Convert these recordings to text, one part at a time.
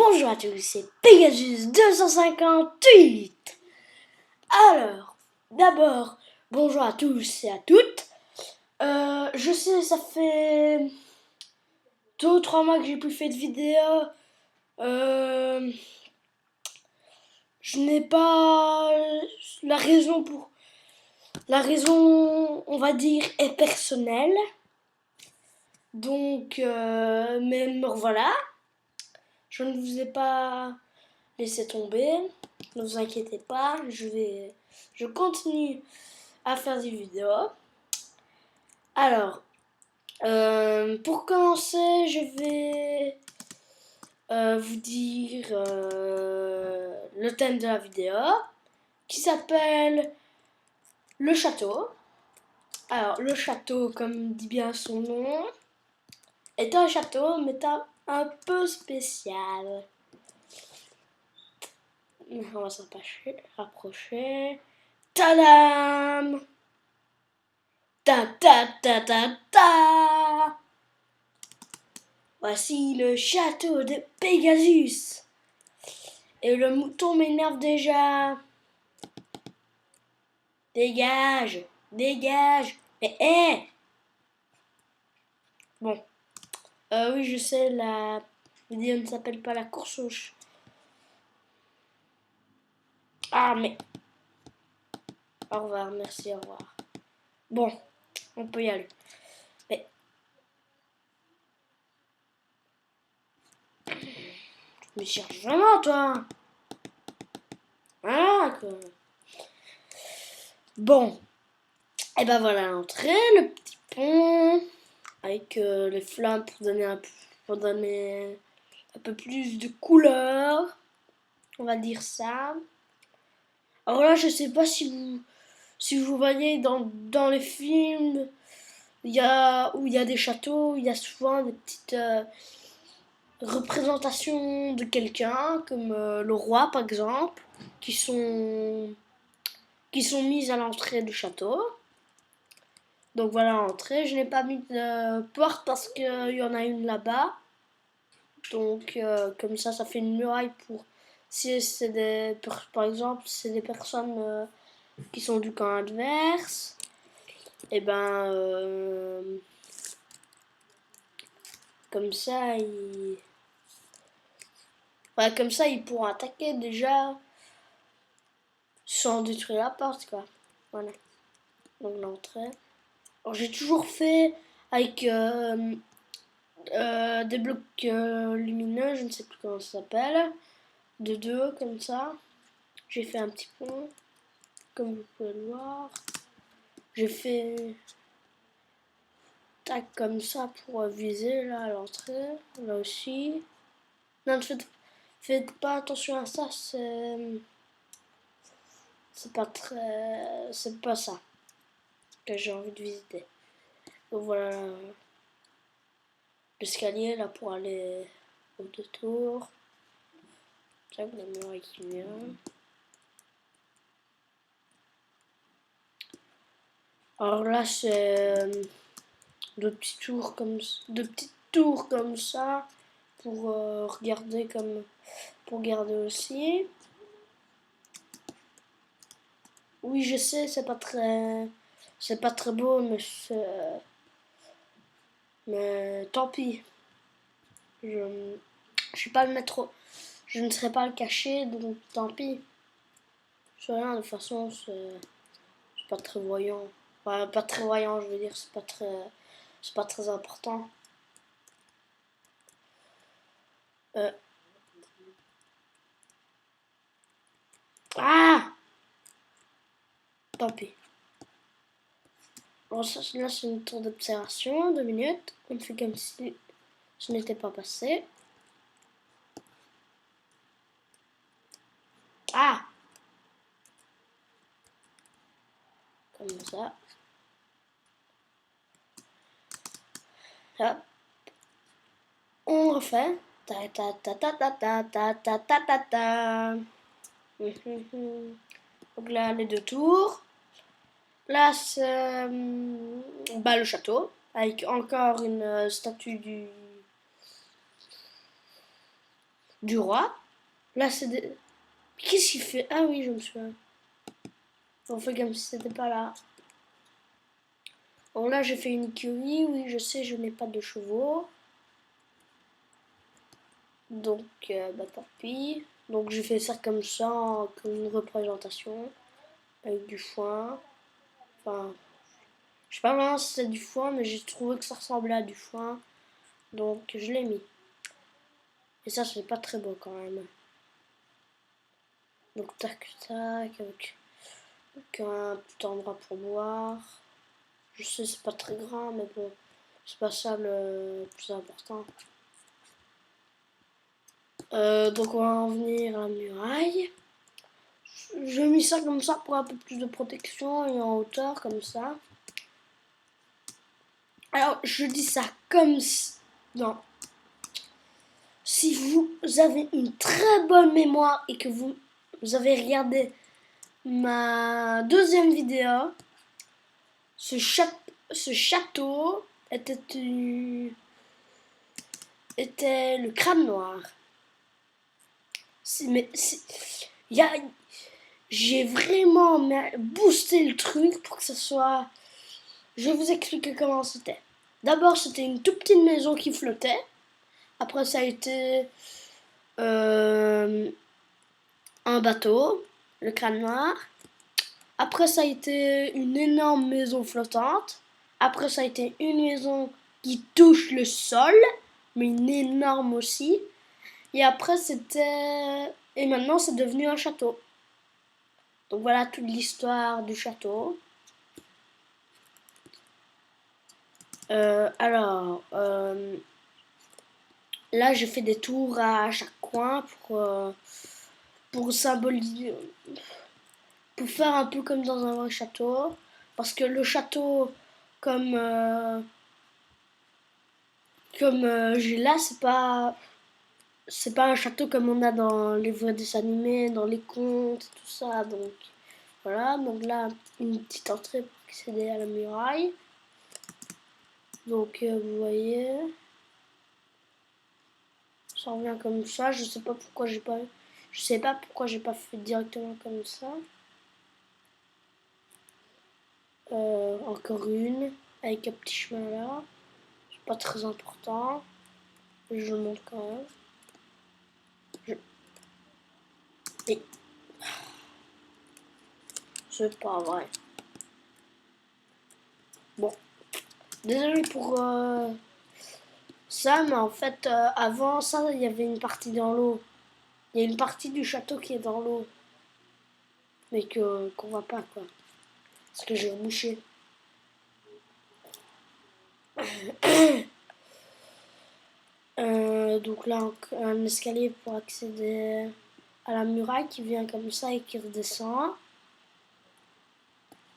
Bonjour à tous, c'est Pegasus 258. Alors, d'abord, bonjour à tous et à toutes. Je sais, ça fait 2 ou 3 mois que j'ai plus fait de vidéo. Je n'ai pas la raison on va dire, est personnelle. Donc, mais me revoilà. Je ne vous ai pas laissé tomber. Ne vous inquiétez pas, je continue à faire des vidéos. Alors, pour commencer, je vais vous dire le thème de la vidéo qui s'appelle le château. Alors, le château, comme dit bien son nom, est un château, mais un peu spécial. On va s'en rapprocher. Tadam! Ta ta ta ta ta! Voici le château de Pegasus. Et le mouton m'énerve déjà. Dégage! Dégage! Mais hé! Bon. Oui, je sais, la vidéo ne s'appelle pas la course au chat. Ah, mais... Au revoir, merci, au revoir. Bon, on peut y aller. Mais cherche vraiment, toi. Voilà, quoi. Bon. Et ben voilà l'entrée, le petit pont. Avec les flammes pour donner un peu plus de couleur. On va dire ça. Alors là, je sais pas si vous voyez dans les films où il y a des châteaux, il y a souvent des petites représentations de quelqu'un, comme le roi par exemple, qui sont mises à l'entrée du château. Donc voilà l'entrée. Je n'ai pas mis de porte parce qu'il y en a une là-bas. Donc comme ça fait une muraille pour... Si c'est par exemple, c'est des personnes qui sont du camp adverse, et ben comme ça comme ça ils pourront attaquer déjà sans détruire la porte, quoi. Voilà. Donc l'entrée. Alors j'ai toujours fait avec des blocs lumineux, je ne sais plus comment ça s'appelle, de deux comme ça. J'ai fait un petit pont, comme vous pouvez le voir. J'ai fait tac comme ça pour viser là à l'entrée, là aussi. Non, faites pas attention à ça, c'est pas ça que j'ai envie de visiter. Donc voilà l'escalier là pour aller au deux tours. Tac, la muraille qui vient. Alors là c'est deux petites tours comme ça pour regarder pour garder aussi. Oui, je sais, c'est pas très beau, mais tant pis. Je suis pas le mettre, je ne serai pas le cacher, donc tant pis. C'est rien, de toute façon, c'est pas très voyant. Enfin, pas très voyant, je veux dire, c'est pas très important. Ah! Tant pis. Bon, là, c'est une tour d'observation, 2 minutes. On fait comme si ce n'était pas passé. Ah! Comme ça. Hop. On refait. Ta ta ta ta ta ta ta ta ta ta ta. Donc là, les deux tours. Là, c'est le château, avec encore une statue du roi. Là, c'est des... Qu'est-ce qu'il fait? Ah oui, je me souviens. On fait comme si c'était pas là. Bon, là, j'ai fait une écurie. Oui, je sais, je n'ai pas de chevaux. Donc, bah tant pis. Donc, j'ai fait ça comme ça, comme une représentation. Avec du foin. Enfin, je sais pas vraiment si c'est du foin, mais j'ai trouvé que ça ressemblait à du foin. Donc, je l'ai mis. Et ça, c'est pas très beau quand même. Donc, tac, tac, avec un petit endroit pour boire. Je sais, c'est pas très grand, mais bon, c'est pas ça le plus important. Donc, on va en venir à la muraille. J'ai mis ça comme ça pour un peu plus de protection et en hauteur, comme ça. Alors, je dis ça comme si... Non. Si vous avez une très bonne mémoire et que vous avez regardé ma deuxième vidéo, ce château était le crâne noir. J'ai vraiment boosté le truc pour que ce soit... Je vais vous expliquer comment c'était. D'abord, c'était une toute petite maison qui flottait. Après, ça a été un bateau, le crâne noir. Après, ça a été une énorme maison flottante. Après, ça a été une maison qui touche le sol, mais une énorme aussi. Et après, c'était... Et maintenant, c'est devenu un château. Donc voilà toute l'histoire du château. Là, j'ai fait des tours à chaque coin pour symboliser... Pour faire un peu comme dans un vrai château. Parce que le château, comme j'ai là, c'est pas un château comme on a dans les vrais dessins animés, dans les contes, tout ça. Donc voilà, donc là, une petite entrée pour accéder à la muraille. Donc vous voyez, ça revient comme ça. Je sais pas pourquoi j'ai pas fait directement comme ça. Encore une avec un petit chemin là. C'est pas très important. Je monte quand même. Et... C'est pas vrai. Bon, désolé pour ça, mais en fait, avant ça, il y avait une partie dans l'eau. Il y a une partie du château qui est dans l'eau, mais qu'on voit pas, quoi. Parce que j'ai bouché. Donc là, un escalier pour accéder à la muraille qui vient comme ça et qui redescend.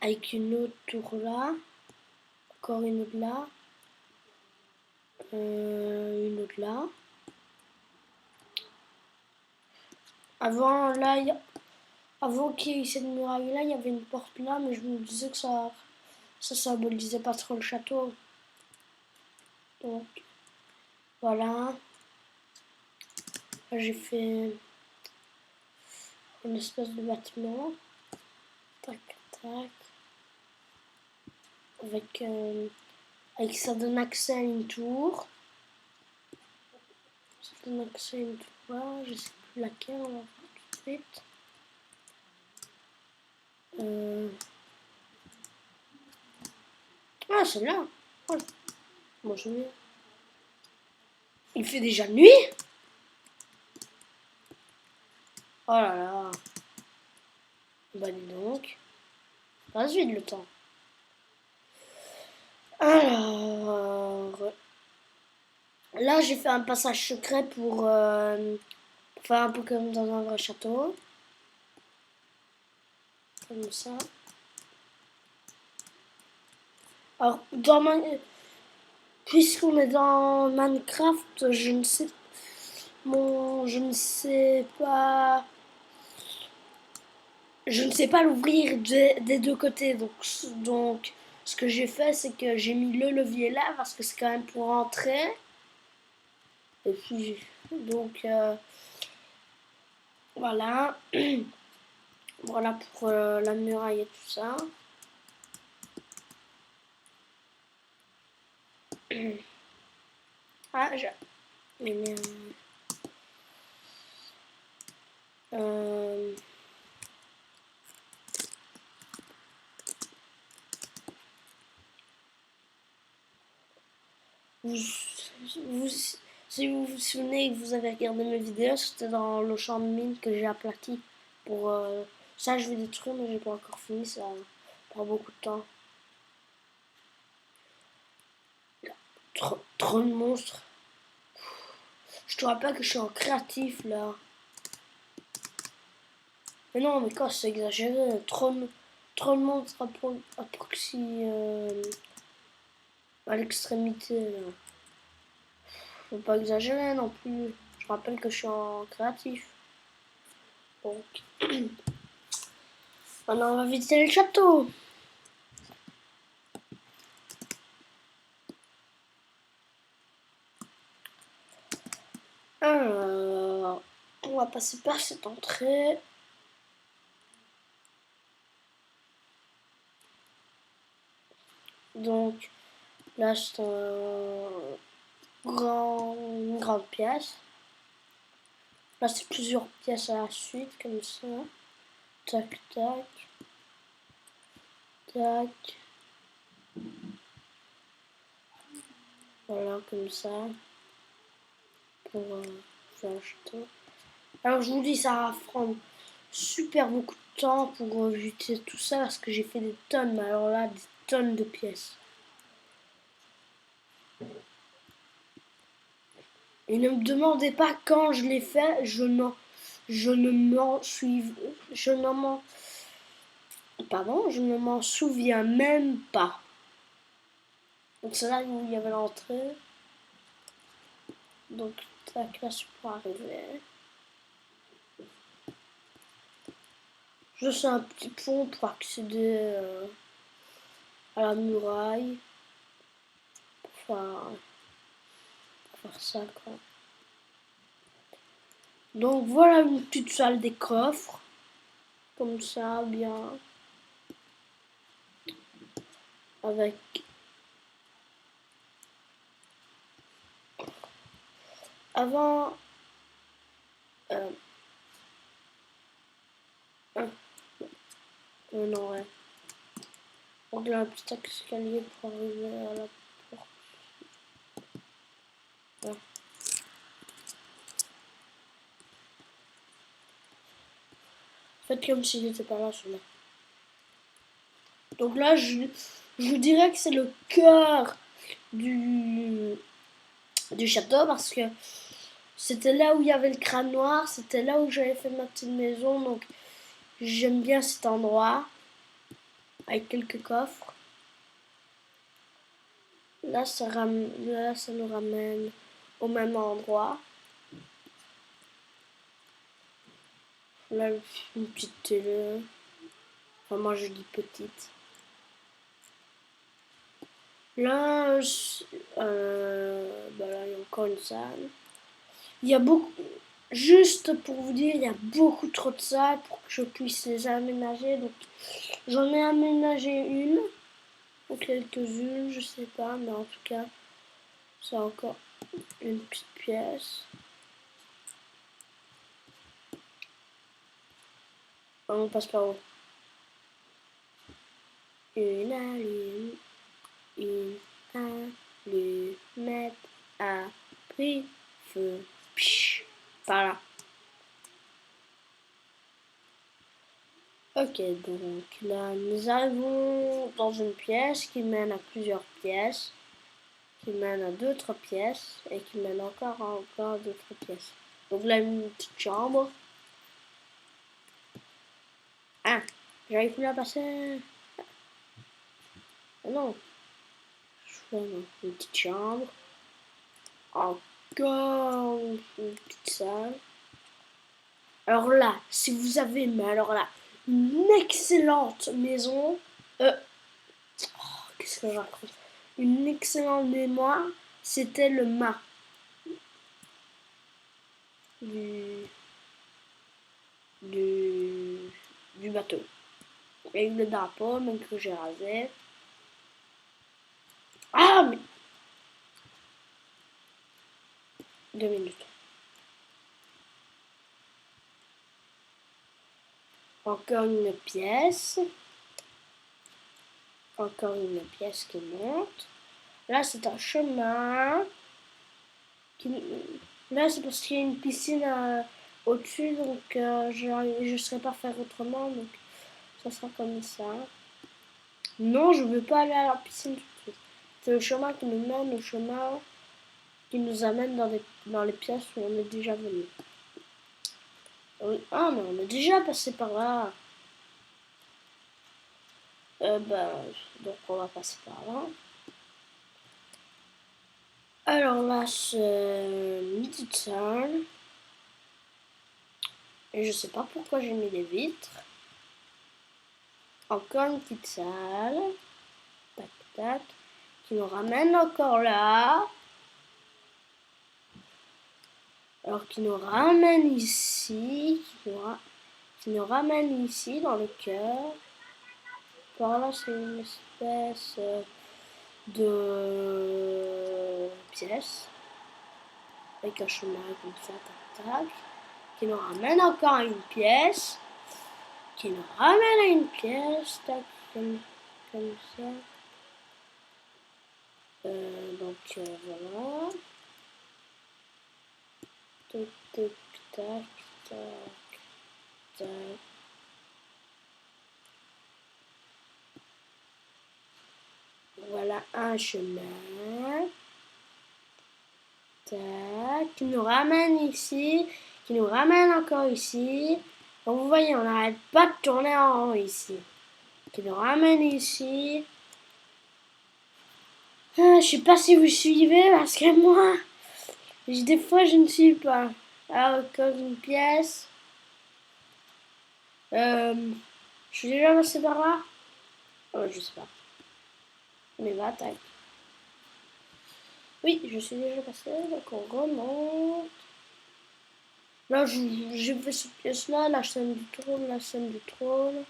Avec une autre tour là. Encore une autre là. Une autre là. Avant qu'il y ait cette muraille là, il y avait une porte là, mais je me disais que ça symbolisait pas trop le château. Donc, voilà. Là, j'ai fait une espèce de bâtiment. Tac, tac. Avec ça donne accès à une tour. Ça donne accès à une tour là. Je sais plus laquelle, on va voir tout de suite. Ah, celle-là. Oh, moi, je vais. Il fait déjà nuit? Oh là là. Bah dis donc. Passe vite le temps. Alors... Là, j'ai fait un passage secret pour faire un peu comme dans un vrai château. Comme ça. Alors, puisqu'on est dans Minecraft, je ne sais pas... Je ne sais pas l'ouvrir des deux côtés. Donc, ce que j'ai fait, c'est que j'ai mis le levier là, parce que c'est quand même pour entrer. Et puis, donc... Voilà. Voilà pour la muraille et tout ça. Ah, j'ai... Mais merde. Euh... Si vous vous souvenez que vous avez regardé mes vidéos, c'était dans le champ de mine que j'ai aplati. Pour ça, je vais détruire, mais j'ai pas encore fini. Ça prend beaucoup de temps. Trop de monstres. Je te rappelle que je suis en créatif là. Mais non, mais quoi, c'est exagéré. Trop de monstres à l'extrémité là. Faut pas exagérer non plus. Je rappelle que je suis en créatif. Donc, maintenant on va visiter le château. Alors, on va passer par cette entrée. Donc, là c'est une grande pièce. Là c'est plusieurs pièces à la suite, comme ça. Tac, tac. Tac. Voilà, comme ça. Pour faire le château. Alors je vous dis, ça va prendre super beaucoup de temps pour jeter tout ça parce que j'ai fait des tonnes, mais alors là, des tonnes de pièces. Et ne me demandez pas quand je l'ai fait, je ne m'en souviens même pas. Donc c'est là où il y avait l'entrée. Donc tac, là c'est pour arriver. Je fais un petit pont pour accéder à la muraille. Pour faire ça quoi. Donc voilà une petite salle des coffres. Comme ça, bien. Avec avant non ouais. Donc là un petit escalier pour arriver à la porte. Ouais. Faites comme s'il n'était pas là celui-là. Donc là je dirais que c'est le cœur du château parce que c'était là où il y avait le crâne noir, c'était là où j'avais fait ma petite maison, donc j'aime bien cet endroit avec quelques coffres. Là ça nous ramène au même endroit. Là une petite télé. Enfin moi je dis petite. Là, là il y a encore une salle. Il y a beaucoup, juste pour vous dire, il y a beaucoup trop de salles pour que je puisse les aménager. Donc j'en ai aménagé une, ou quelques-unes, je sais pas, mais en tout cas, c'est encore une petite pièce. On passe par où? Une allumette a pris feu. Psh, par là. Ok, donc là nous arrivons dans une pièce qui mène à plusieurs pièces, qui mène à d'autres pièces et qui mène encore à encore d'autres pièces. Donc là une petite chambre. Ah, j'arrive plus à passer. Ah non, je fais une petite chambre. Encore une petite salle. Alors là, si vous avez, mais alors là, une excellente maison. Qu'est-ce que je raconte? Une excellente mémoire, c'était le mât du du bateau. Avec le drapeau, même que j'ai rasé. Ah, mais... 2 minutes. Encore une pièce. Encore une pièce qui monte. Là, c'est un chemin. Là, c'est parce qu'il y a une piscine au-dessus, donc je ne saurais pas faire autrement, donc ça sera comme ça. Non, je ne veux pas aller à la piscine tout de suite. C'est le chemin qui nous mène au chemin qui nous amène dans les pièces où on est déjà venu. Ah, mais on est déjà passé par là. Donc on va passer par là. Alors là, c'est une petite salle. Et je sais pas pourquoi j'ai mis des vitres. Encore une petite salle. Tac, tac. Qui nous ramène encore là. Alors qui nous ramène ici. Qui nous ramène ici dans le cœur. Par là, c'est une espèce de pièce. Avec un chemin comme ça, tac, tac. Qui nous ramène encore à une pièce. Qui nous ramène à une pièce. Tac, comme ça. Voilà. Tac, tac, tac, tac, tac. Voilà un chemin. Tac. Qui nous ramène ici. Qui nous ramène encore ici. Donc vous voyez, on n'arrête pas de tourner en rond ici. Qui nous ramène ici. Je sais pas si vous suivez parce que moi, des fois je ne suis pas. Alors, comme une pièce. Je suis déjà passé par là. Oh, je sais pas. Mais va, tac. Oui, je suis déjà passé. Donc on remonte. Là, j'ai fait cette pièce-là, la scène du trône, la scène du trône.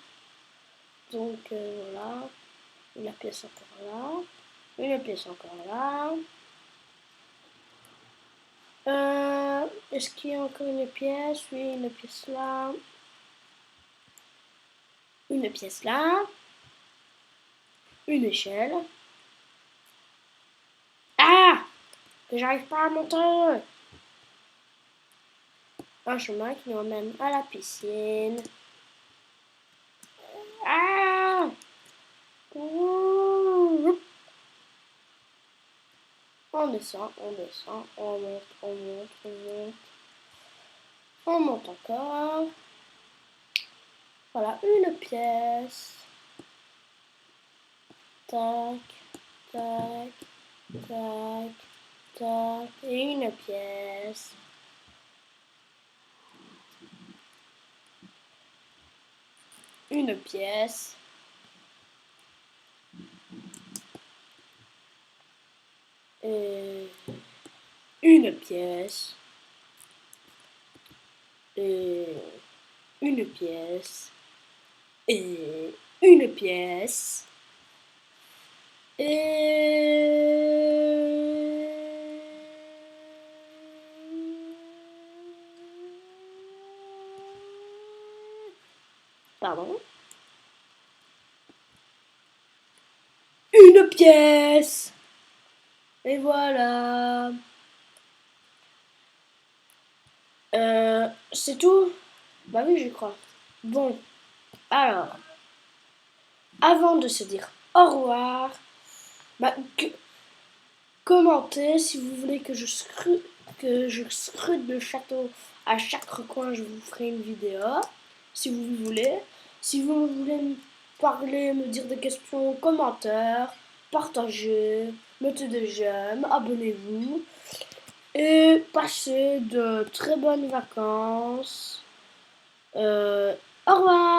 Donc voilà. Une pièce encore là. Une pièce encore là. Est-ce qu'il y a encore une pièce? Oui, une pièce là. Une pièce là. Une échelle. Ah! Que j'arrive pas à monter! Un chemin qui nous emmène à la piscine. Ah! Ouh! On descend, on descend, on monte, on monte, on monte. On monte encore. Voilà, une pièce. Tac, tac, tac, tac. Et une pièce. Une pièce. Et une pièce. Et une pièce. Et une pièce. Pardon. Une pièce. Et voilà. C'est tout? Bah oui, je crois. Bon, alors, avant de se dire au revoir, bah, commentez si vous voulez que je scrute le château à chaque recoin, je vous ferai une vidéo, si vous voulez. Si vous voulez me parler, me dire des questions, commentaires, partagez, mettez des j'aime, abonnez-vous. Et passez de très bonnes vacances. Au revoir!